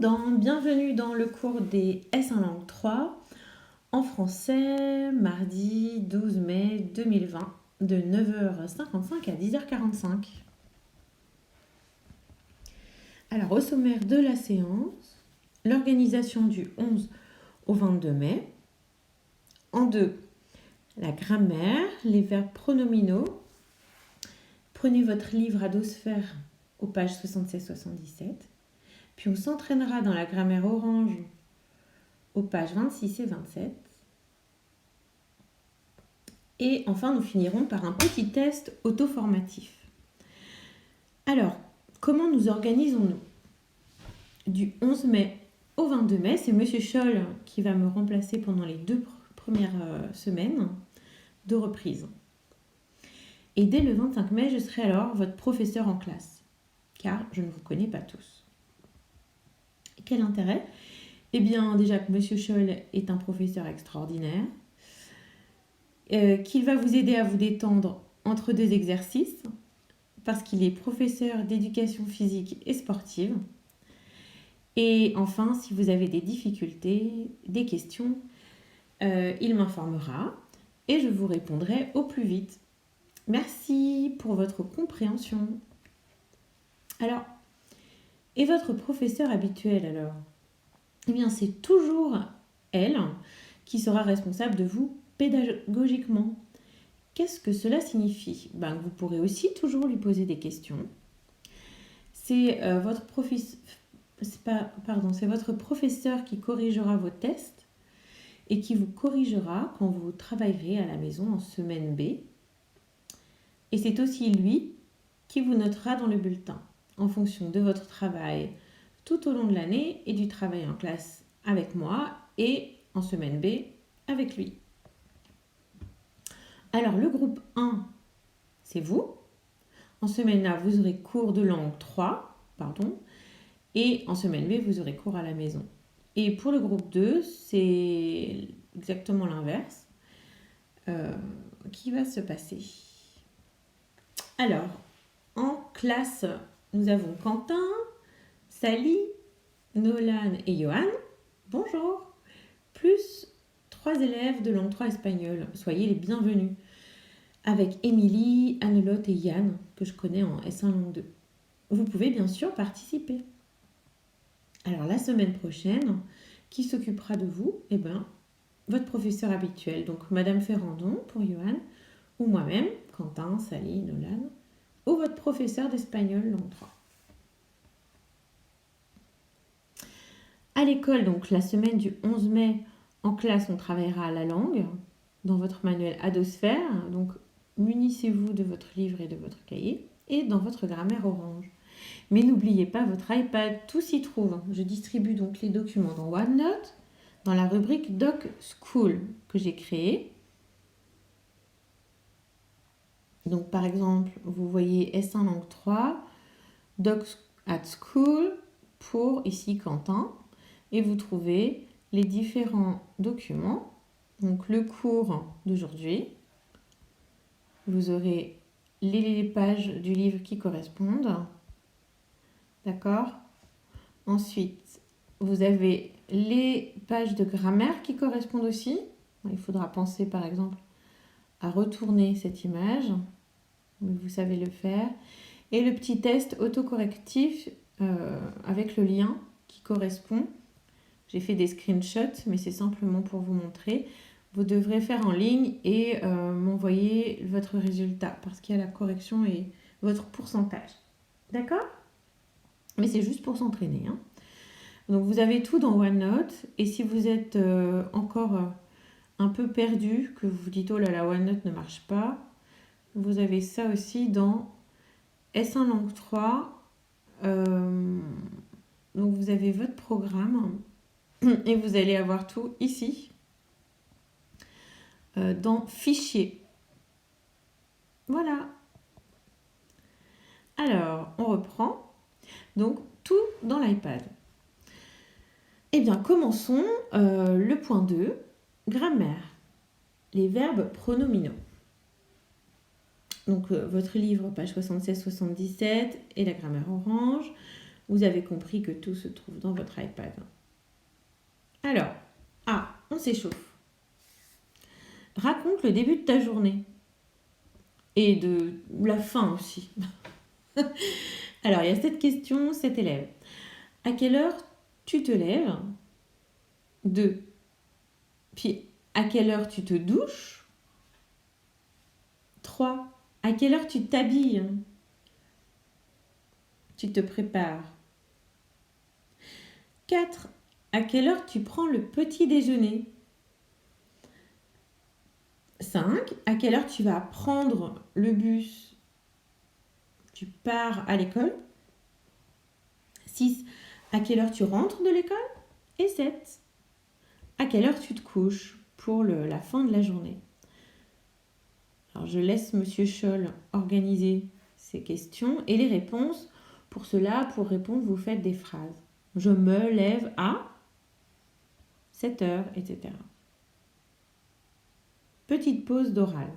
Bienvenue dans le cours des S1 langue 3 en français, mardi 12 mai 2020 de 9h55 à 10h45. Alors au sommaire de la séance, l'organisation du 11 au 22 mai. En 2, la grammaire, les verbes pronominaux. Prenez votre livre à dos sphères aux pages 76-77. Puis on s'entraînera dans la grammaire orange aux pages 26 et 27. Et enfin, nous finirons par un petit test auto-formatif. Alors, comment nous organisons-nous ? Du 11 mai au 22 mai, c'est Monsieur Scholl qui va me remplacer pendant les 2 premières semaines de reprise. Et dès le 25 mai, je serai alors votre professeur en classe, car je ne vous connais pas tous. Quel intérêt ? Eh bien, déjà que Monsieur Scholl est un professeur extraordinaire, qu'il va vous aider à vous détendre entre 2 exercices, parce qu'il est professeur d'éducation physique et sportive. Et enfin, si vous avez des difficultés, des questions, il m'informera et je vous répondrai au plus vite. Merci pour votre compréhension. Alors, et votre professeur habituel alors ? Eh bien, c'est toujours elle qui sera responsable de vous pédagogiquement. Qu'est-ce que cela signifie ? Vous pourrez aussi toujours lui poser des questions. C'est votre professeur qui corrigera vos tests et qui vous corrigera quand vous travaillerez à la maison en semaine B. Et c'est aussi lui qui vous notera dans le bulletin en fonction de votre travail tout au long de l'année et du travail en classe avec moi et en semaine B avec lui. Alors le groupe 1, c'est vous. En semaine A, vous aurez cours de langue 3, et en semaine B, vous aurez cours à la maison. Et pour le groupe 2, c'est exactement l'inverse qui va se passer. Alors, en classe, nous avons Quentin, Sally, Nolan et Johan. Bonjour. Plus 3 élèves de langue 3 espagnol. Soyez les bienvenus. Avec Émilie, Annelotte et Yann, que je connais en S1 langue 2. Vous pouvez bien sûr participer. Alors la semaine prochaine, qui s'occupera de vous ? Votre professeur habituel, donc Madame Ferrandon pour Johan, ou moi-même, Quentin, Sally, Nolan, ou votre professeur d'espagnol langue 3. À l'école, donc la semaine du 11 mai, en classe, on travaillera la langue dans votre manuel à dos sphères. Donc, munissez-vous de votre livre et de votre cahier et dans votre grammaire orange. Mais n'oubliez pas votre iPad, tout s'y trouve. Je distribue donc les documents dans OneNote, dans la rubrique Doc School que j'ai créée. Donc, par exemple, vous voyez S1 langue 3, Doc at School pour ici Quentin. Et vous trouvez les différents documents. Donc le cours d'aujourd'hui, vous aurez les pages du livre qui correspondent. D'accord ? Ensuite, vous avez les pages de grammaire qui correspondent aussi. Il faudra penser par exemple à retourner cette image. Vous savez le faire. Et le petit test autocorrectif avec le lien qui correspond. J'ai fait des screenshots, mais c'est simplement pour vous montrer. Vous devrez faire en ligne et m'envoyer votre résultat parce qu'il y a la correction et votre pourcentage. D'accord ? Mais c'est juste pour s'entraîner. Donc vous avez tout dans OneNote. Et si vous êtes encore un peu perdu, que vous vous dites « Oh là là, OneNote ne marche pas », vous avez ça aussi dans S1 langue 3. Donc vous avez votre programme. Et vous allez avoir tout ici, dans Fichier. Voilà. Alors, on reprend. Donc, tout dans l'iPad. Eh bien, commençons le point 2, grammaire. Les verbes pronominaux. Donc, votre livre, page 76-77, et la grammaire orange. Vous avez compris que tout se trouve dans votre iPad. Alors, on s'échauffe. Raconte le début de ta journée. Et de la fin aussi. Alors, il y a cette question, cet élève. À quelle heure tu te lèves? 2. Puis, à quelle heure tu te douches? 3. À quelle heure tu t'habilles? Tu te prépares. 4. À quelle heure tu prends le petit déjeuner? 5. À quelle heure tu vas prendre le bus? Tu pars à l'école. 6. À quelle heure tu rentres de l'école? Et 7. À quelle heure tu te couches pour la fin de la journée? Alors je laisse Monsieur Scholl organiser ces questions et les réponses. Pour cela, pour répondre, vous faites des phrases. Je me lève à 7 heures, etc. Petite pause d'oral.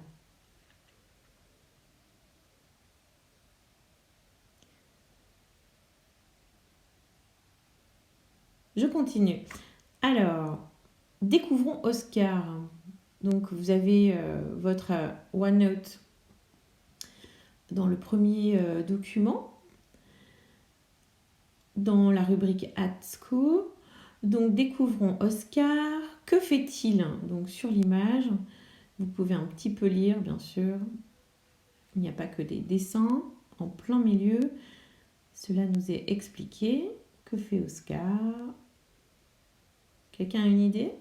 Je continue. Alors, découvrons Oscar. Donc, vous avez votre OneNote dans le premier document, dans la rubrique At School. Donc, découvrons Oscar. Que fait-il? Donc, sur l'image, vous pouvez un petit peu lire, bien sûr. Il n'y a pas que des dessins. En plein milieu, cela nous est expliqué. Que fait Oscar? Quelqu'un a une idée?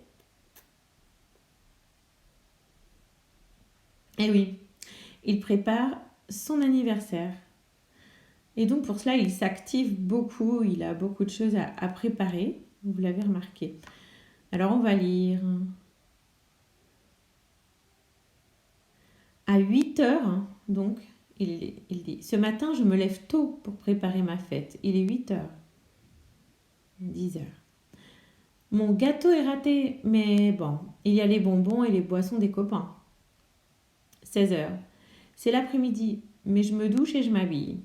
Eh oui, il prépare son anniversaire. Et donc pour cela, il s'active beaucoup, il a beaucoup de choses à préparer, vous l'avez remarqué. Alors on va lire. À 8 heures, donc, il dit, ce matin, je me lève tôt pour préparer ma fête. Il est 8 heures. 10 heures. Mon gâteau est raté, mais bon, il y a les bonbons et les boissons des copains. 16 heures. C'est l'après-midi, mais je me douche et je m'habille.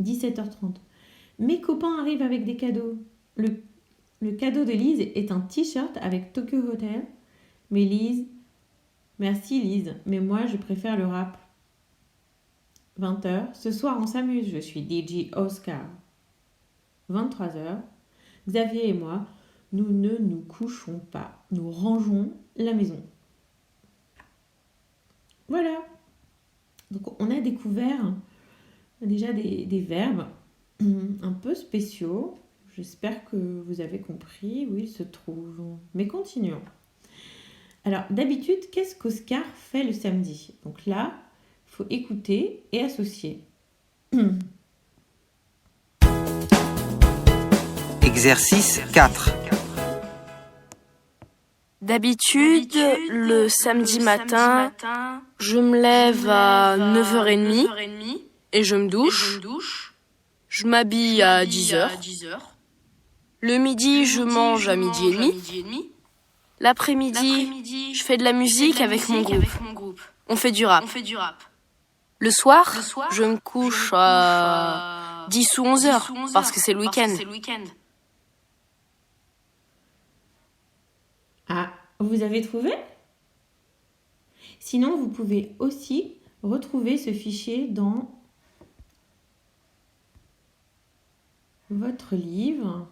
17h30. Mes copains arrivent avec des cadeaux. Le cadeau de Lise est un t-shirt avec Tokyo Hotel. Mais Lise, merci Lise, mais moi je préfère le rap. 20h. Ce soir on s'amuse, je suis DJ Oscar. 23h. Xavier et moi, nous ne nous couchons pas. Nous rangeons la maison. Voilà. Donc on a découvert déjà des verbes un peu spéciaux. J'espère que vous avez compris où ils se trouvent. Mais continuons. Alors d'habitude, qu'est-ce qu'Oscar fait le samedi? Donc là, il faut écouter et associer. Exercice 4. D'habitude, le samedi matin, je me lève à 9h30 et je me douche. Je m'habille à 10h. Le midi, je mange à midi et demi. L'après-midi, je fais de la musique avec mon groupe. On fait du rap. Le soir, je me couche à 10 ou 11h parce que c'est le week-end. Ah, vous avez trouvé? Sinon, vous pouvez aussi retrouver ce fichier dans votre livre.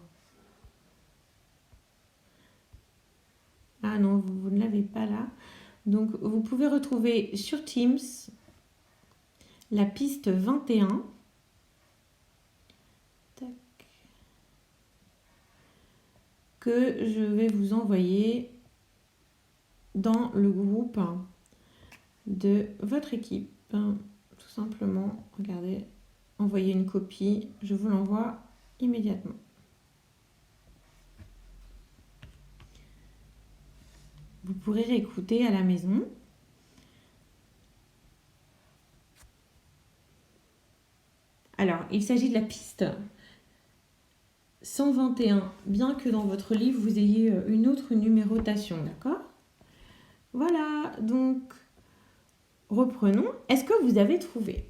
Ah non, vous ne l'avez pas là. Donc, vous pouvez retrouver sur Teams la piste 21. Tac. Que je vais vous envoyer dans le groupe de votre équipe. Tout simplement, regardez, envoyer une copie. Je vous l'envoie immédiatement. Vous pourrez réécouter à la maison. Alors, il s'agit de la piste 121, bien que dans votre livre, vous ayez une autre numérotation, d'accord? Voilà, donc, reprenons. Est-ce que vous avez trouvé?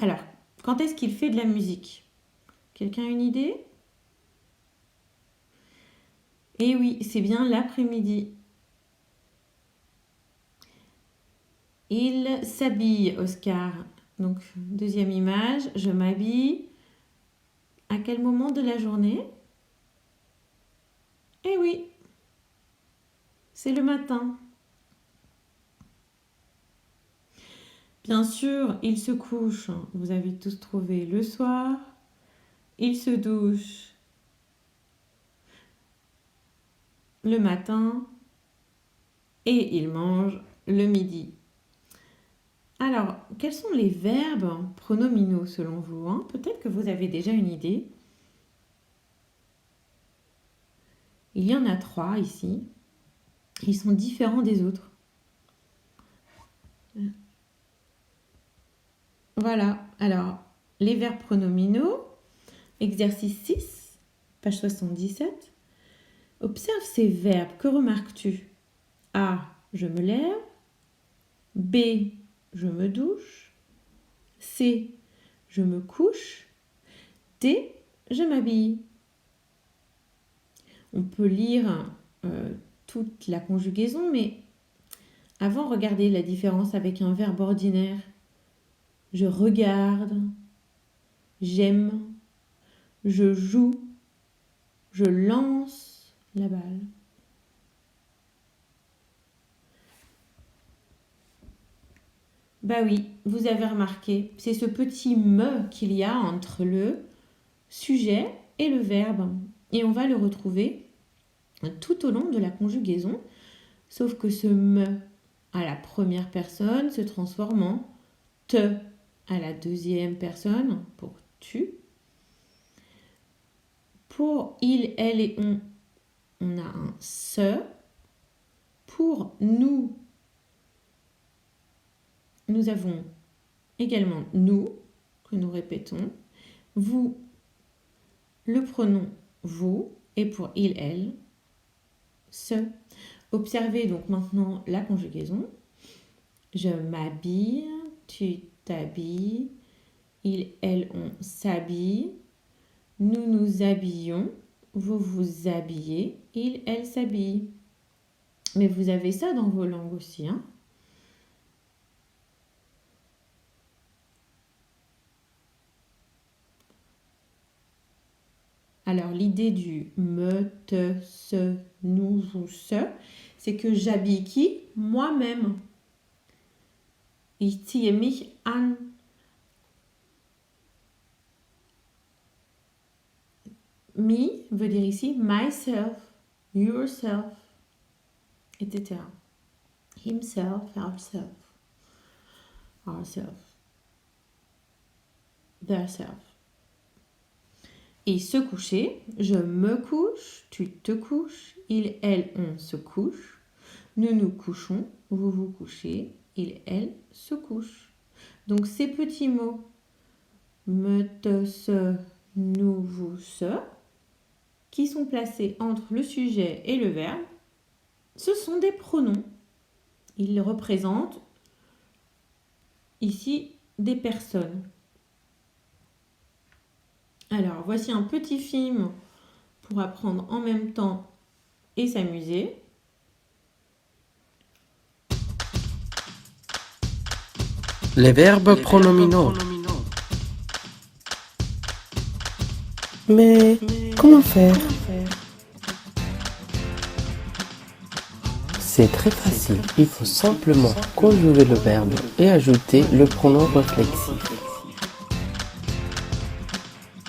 Alors, quand est-ce qu'il fait de la musique? Quelqu'un a une idée? Eh oui, c'est bien l'après-midi. Il s'habille, Oscar. Donc, deuxième image, je m'habille. À quel moment de la journée? Eh oui, c'est le matin. Bien sûr, il se couche, vous avez tous trouvé le soir. Il se douche le matin et il mange le midi. Alors, quels sont les verbes pronominaux selon vous, hein? Peut-être que vous avez déjà une idée. Il y en a 3 ici. Ils sont différents des autres. Voilà, alors, les verbes pronominaux, exercice 6, page 77. Observe ces verbes, que remarques-tu? A, je me lève. B, je me douche. C, je me couche. D, je m'habille. On peut lire toute la conjugaison, mais avant, regardez la différence avec un verbe ordinaire. Je regarde, j'aime, je joue, je lance la balle. Bah oui, vous avez remarqué, c'est ce petit me qu'il y a entre le sujet et le verbe. Et on va le retrouver tout au long de la conjugaison, sauf que ce me à la première personne se transforme en te à la deuxième personne pour tu. Pour il, elle et on a un se. Pour nous avons également nous, que nous répétons. Vous, le pronom vous. Et pour il, elle, se. Observez donc maintenant la conjugaison. Je m'habille, tu t'habilles, il, elle, on s'habille, nous nous habillons, vous vous habillez, il, elle s'habille. Mais vous avez ça dans vos langues aussi, hein? Alors, l'idée du me, te, se, nous ou se, c'est que j'habille qui? Moi-même. Ich ziehe mich an. Me veut dire ici myself, yourself, etc. Himself, herself, ourself, theirself. Et se coucher, je me couche, tu te couches, il, elle, on se couche, nous nous couchons, vous vous couchez, il, elle se couche. Donc ces petits mots, me, te, se, nous, vous, se, qui sont placés entre le sujet et le verbe, ce sont des pronoms. Ils représentent ici des personnes. Alors, voici un petit film pour apprendre en même temps et s'amuser. Les verbes pronominaux. Mais comment faire? C'est très facile. Il faut simplement conjuguer le verbe et ajouter le pronom réflexif.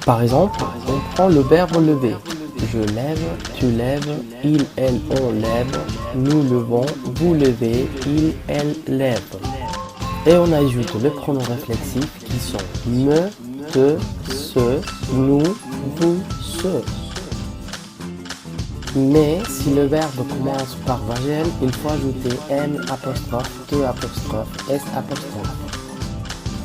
Par exemple, on prend le verbe lever. Je lève, tu lèves, il, elle, on lève, nous levons, vous levez, il, elle lève. Et on ajoute les pronoms réflexifs qui sont me, te, se, nous, vous, ce. Mais si le verbe commence par voyelle, il faut ajouter M apostrophe, te apostrophe, S apostrophe.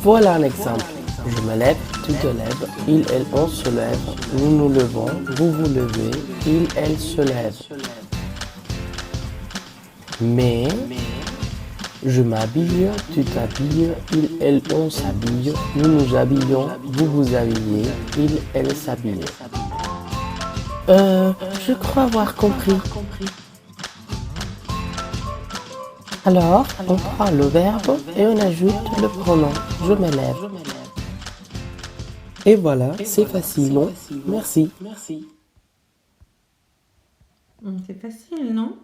Voilà un exemple. Je me lève, tu te lèves, il, elle, on se lève, nous nous levons, vous vous levez, il, elle se lève. Mais Je m'habille, tu t'habilles, il, elle, on s'habille, nous nous habillons, vous vous habillez, il, elle s'habille. Je crois avoir compris. Alors, on prend le verbe et on ajoute le pronom. Je me lève. Et voilà, c'est facile, non? Merci. C'est facile, non?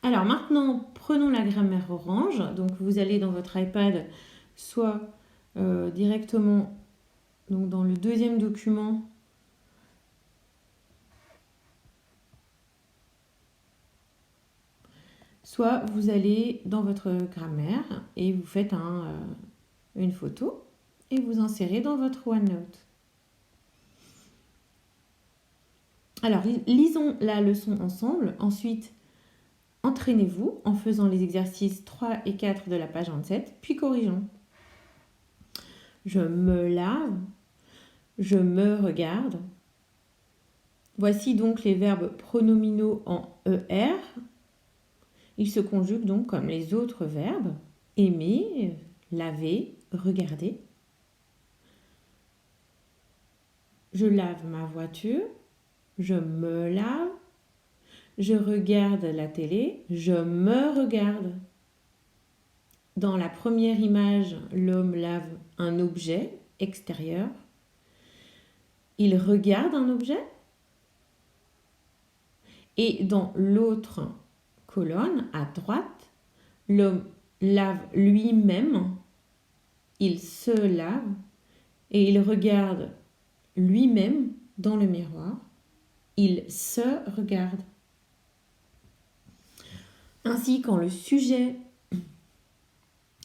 Alors maintenant, prenons la grammaire orange. Donc vous allez dans votre iPad, soit directement donc dans le deuxième document, soit vous allez dans votre grammaire et vous faites une photo et vous insérez dans votre OneNote. Alors lisons la leçon ensemble. Ensuite, entraînez-vous en faisant les exercices 3 et 4 de la page 27, puis corrigeons. Je me lave, je me regarde. Voici donc les verbes pronominaux en ER. Ils se conjuguent donc comme les autres verbes. Aimer, laver, regarder. Je lave ma voiture, je me lave. Je regarde la télé, je me regarde. Dans la première image, l'homme lave un objet extérieur. Il regarde un objet. Et dans l'autre colonne, à droite, l'homme lave lui-même. Il se lave et il regarde lui-même dans le miroir. Il se regarde. Ainsi, quand le sujet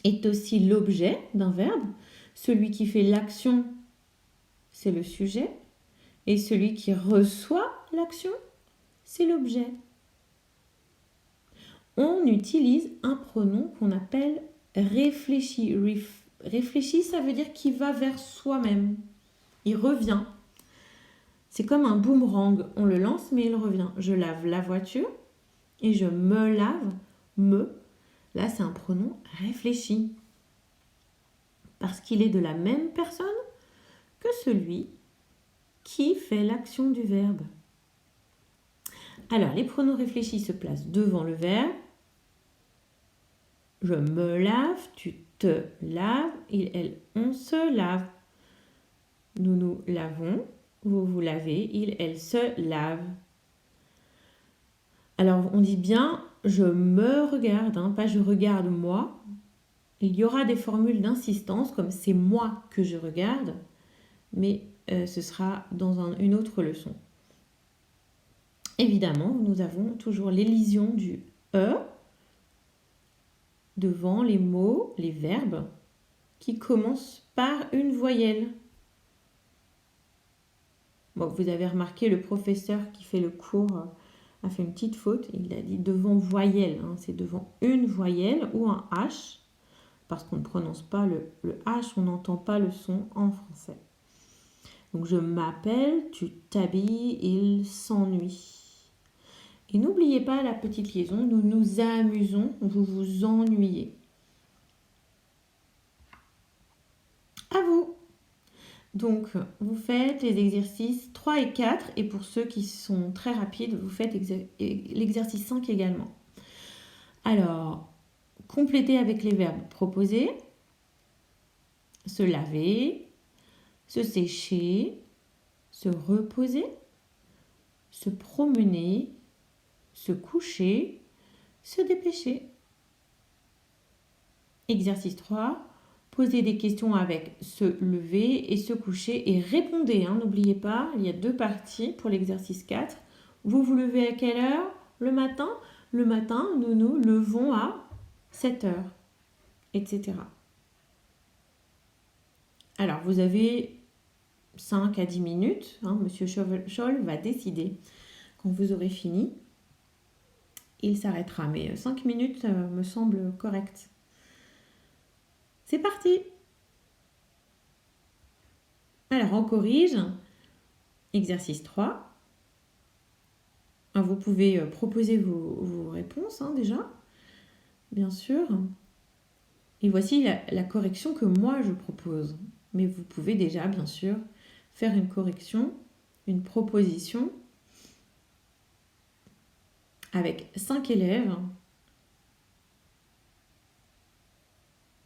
est aussi l'objet d'un verbe, celui qui fait l'action, c'est le sujet, et celui qui reçoit l'action, c'est l'objet. On utilise un pronom qu'on appelle réfléchi. Réfléchi, ça veut dire qu'il va vers soi-même. Il revient. C'est comme un boomerang. On le lance, mais il revient. Je lave la voiture. Et je me lave, me. Là, c'est un pronom réfléchi. Parce qu'il est de la même personne que celui qui fait l'action du verbe. Alors, les pronoms réfléchis se placent devant le verbe. Je me lave, tu te laves, il, elle, on se lave. Nous nous lavons, vous vous lavez, il, elle se lave. Alors, on dit bien je me regarde, pas je regarde moi. Il y aura des formules d'insistance comme c'est moi que je regarde, mais ce sera dans une autre leçon. Évidemment, nous avons toujours l'élision du E devant les mots, les verbes qui commencent par une voyelle. Bon, vous avez remarqué, le professeur qui fait le cours a fait une petite faute. Il a dit devant voyelle. C'est devant une voyelle ou un H. Parce qu'on ne prononce pas le H, on n'entend pas le son en français. Donc je m'appelle, tu t'habilles, il s'ennuie. Et n'oubliez pas la petite liaison, nous nous amusons, vous vous ennuyez. À vous. Donc, vous faites les exercices 3 et 4, et pour ceux qui sont très rapides, vous faites l'exercice 5 également. Alors, complétez avec les verbes proposés, se laver, se sécher, se reposer, se promener, se coucher, se dépêcher. Exercice 3. Posez des questions avec se lever et se coucher et répondez. N'oubliez pas, il y a 2 parties pour l'exercice 4. Vous vous levez à quelle heure le matin? Le matin, nous nous levons à 7 heures, etc. Alors, vous avez 5 à 10 minutes. Monsieur Scholl va décider quand vous aurez fini. Il s'arrêtera, mais 5 minutes me semble correct. C'est parti! Alors, on corrige. exercice 3. Vous pouvez proposer vos réponses déjà, bien sûr. Et voici la correction que moi je propose. Mais vous pouvez déjà, bien sûr, faire une correction, une proposition avec 5 élèves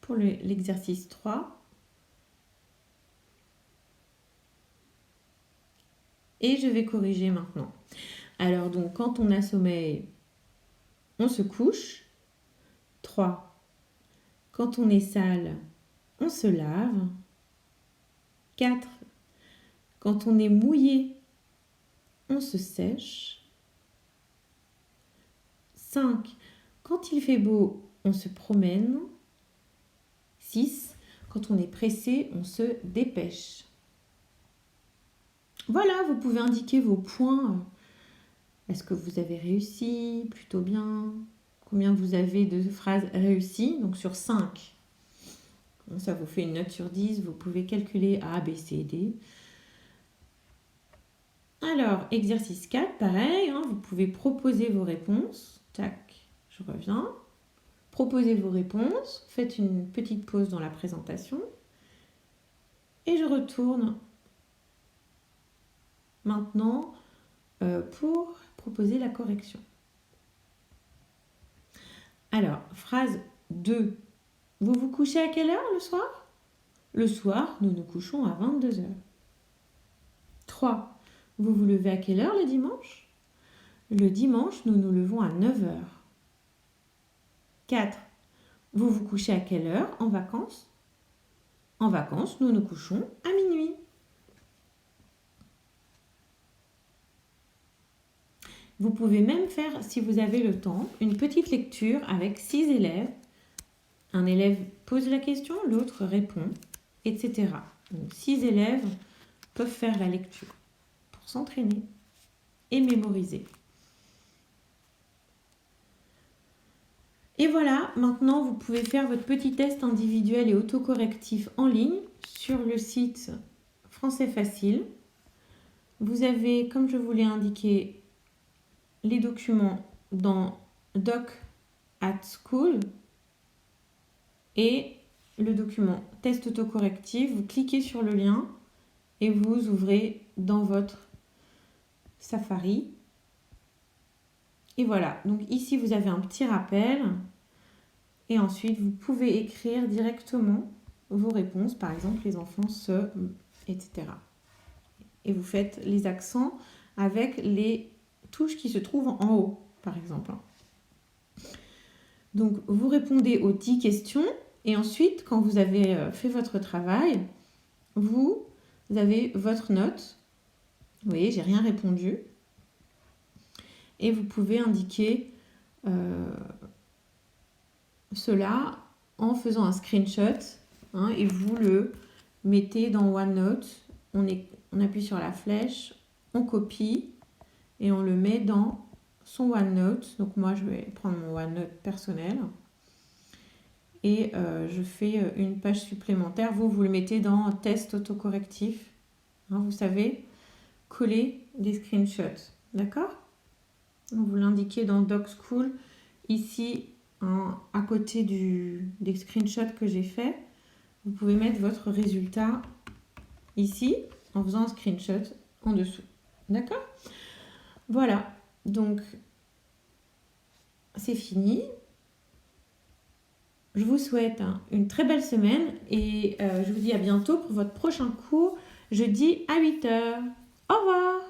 pour l'exercice 3. Et je vais corriger maintenant. Alors donc, quand on a sommeil, on se couche. 3. Quand on est sale, on se lave. 4. Quand on est mouillé, on se sèche. 5. Quand il fait beau, on se promène. 6. Quand on est pressé, on se dépêche. Voilà, vous pouvez indiquer vos points. Est-ce que vous avez réussi plutôt bien? Combien vous avez de phrases réussies? Donc sur 5. Ça vous fait une note sur 10. Vous pouvez calculer A, B, C, D. Alors, exercice 4, pareil. Vous pouvez proposer vos réponses. Tac, je reviens. Proposez vos réponses. Faites une petite pause dans la présentation. Et je retourne maintenant pour proposer la correction. Alors, phrase 2. Vous vous couchez à quelle heure le soir? Le soir, nous nous couchons à 22h. 3. Vous vous levez à quelle heure le dimanche? Le dimanche, nous nous levons à 9h. 4. Vous vous couchez à quelle heure en vacances? En vacances, nous nous couchons à minuit. Vous pouvez même faire, si vous avez le temps, une petite lecture avec 6 élèves. Un élève pose la question, l'autre répond, etc. Donc 6 élèves peuvent faire la lecture pour s'entraîner et mémoriser. Et voilà, maintenant vous pouvez faire votre petit test individuel et autocorrectif en ligne sur le site Français Facile. Vous avez, comme je vous l'ai indiqué, les documents dans Doc at School et le document test autocorrectif. Vous cliquez sur le lien et vous ouvrez dans votre Safari. Et voilà, donc ici vous avez un petit rappel et ensuite vous pouvez écrire directement vos réponses, par exemple les enfants se, etc. Et vous faites les accents avec les touches qui se trouvent en haut, par exemple. Donc, vous répondez aux 10 questions et ensuite, quand vous avez fait votre travail, vous avez votre note. Vous voyez, j'ai rien répondu. Et vous pouvez indiquer cela en faisant un screenshot et vous le mettez dans OneNote. On appuie sur la flèche, on copie et on le met dans son OneNote. Donc moi, je vais prendre mon OneNote personnel et je fais une page supplémentaire. Vous le mettez dans test autocorrectif. Vous savez, coller des screenshots. D'accord? Donc vous l'indiquez dans Doc School. Ici, à côté des screenshots que j'ai fait, vous pouvez mettre votre résultat ici en faisant un screenshot en dessous. D'accord? Voilà, donc c'est fini. Je vous souhaite une très belle semaine et je vous dis à bientôt pour votre prochain cours jeudi à 8h. Au revoir!